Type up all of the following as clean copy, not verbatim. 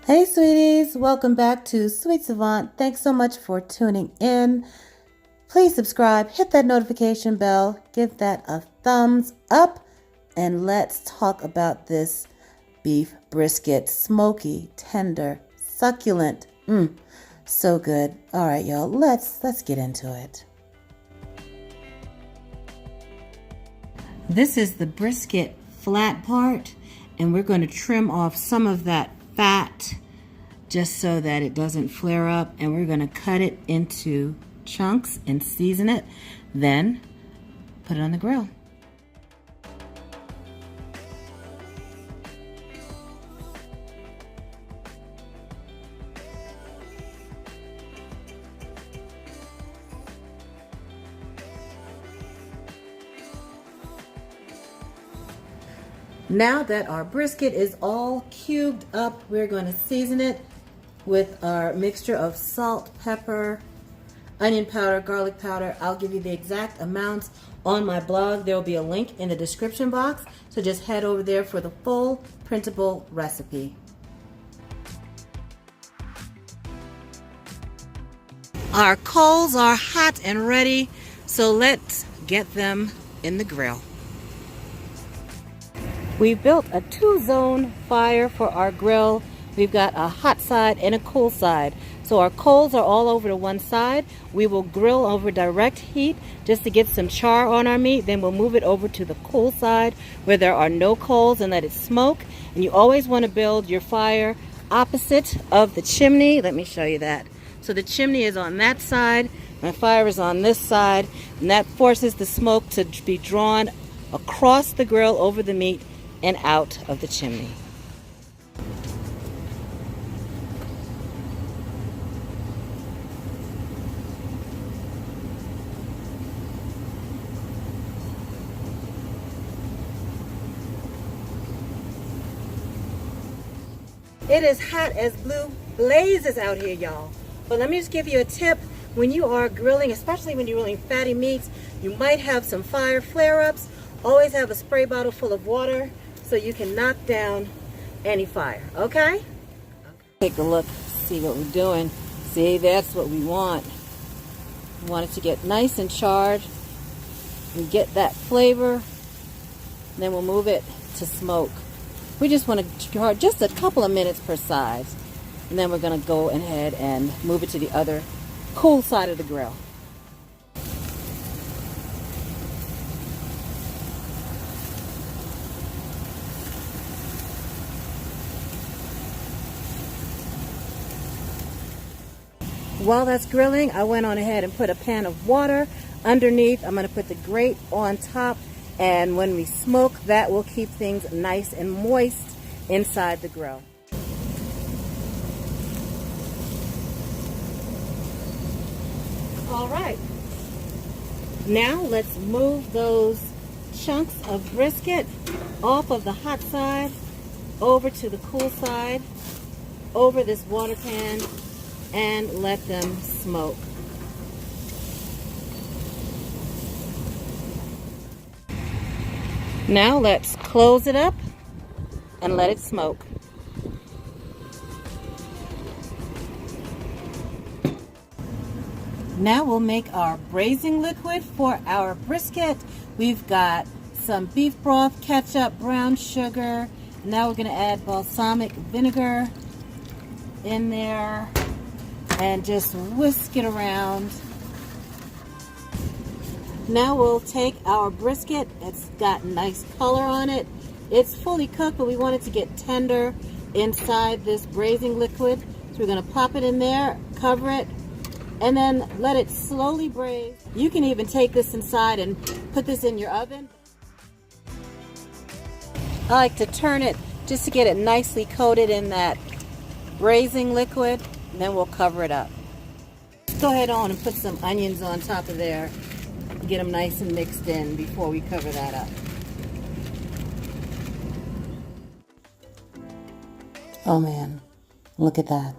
Hey sweeties, welcome back to Sweet Savant. Thanks so much for tuning in. Please subscribe, hit that notification bell, give that a thumbs up, and let's talk about this beef brisket. Smoky, tender, succulent. So good. All right, y'all, let's get into it. This is the brisket flat part, and we're going to trim off some of that fat just so that it doesn't flare up, and we're going to cut it into chunks and season it, then put it on the grill. Now that our brisket is all cubed up, we're going to season it with our mixture of salt, pepper, onion powder, garlic powder. I'll give you the exact amounts on my blog. There will be a link in the description box, so just head over there for the full printable recipe. Our coals are hot and ready, so let's get them in the grill. We built a 2-zone fire for our grill. We've got a hot side and a cool side. So our coals are all over to one side. We will grill over direct heat just to get some char on our meat. Then we'll move it over to the cool side where there are no coals and let it smoke. And you always want to build your fire opposite of the chimney. Let me show you that. So the chimney is on that side. My fire is on this side. And that forces the smoke to be drawn across the grill over the meat and out of the chimney. It is hot as blue blazes out here, y'all. But let me just give you a tip. When you are grilling, especially when you're grilling fatty meats, you might have some fire flare-ups. Always have a spray bottle full of water so you can knock down any fire, okay? Take a look, see what we're doing. See, that's what we want. We want it to get nice and charred. We get that flavor, then we'll move it to smoke. We just want to char just a couple of minutes per side, and then we're going to go ahead and move it to the other cool side of the grill. While that's grilling, I went on ahead and put a pan of water underneath. I'm going to put the grate on top, and when we smoke, that will keep things nice and moist inside the grill. All right. Now let's move those chunks of brisket off of the hot side over to the cool side, over this water pan, and let them smoke. Now let's close it up and let it smoke. Now we'll make our braising liquid for our brisket. We've got some beef broth, ketchup, brown sugar. Now we're going to add balsamic vinegar in there and just whisk it around. Now we'll take our brisket. It's got nice color on it. It's fully cooked, but we want it to get tender inside this braising liquid. So we're going to pop it in there, cover it, and then let it slowly braise. You can even take this inside and put this in your oven. I like to turn it just to get it nicely coated in that braising liquid, and then we'll cover it up. Let's go ahead on and put some onions on top of there. Get them nice and mixed in before we cover that up. Oh man, look at that.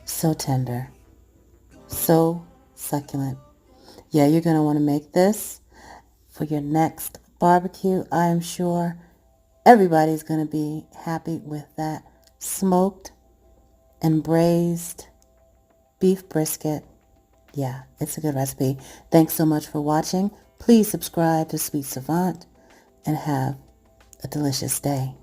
So tender. So succulent. Yeah, you're going to want to make this for your next barbecue. I am sure everybody's going to be happy with that smoked and braised beef brisket. Yeah, it's a good recipe. Thanks so much for watching. Please subscribe to Sweet Savant and have a delicious day.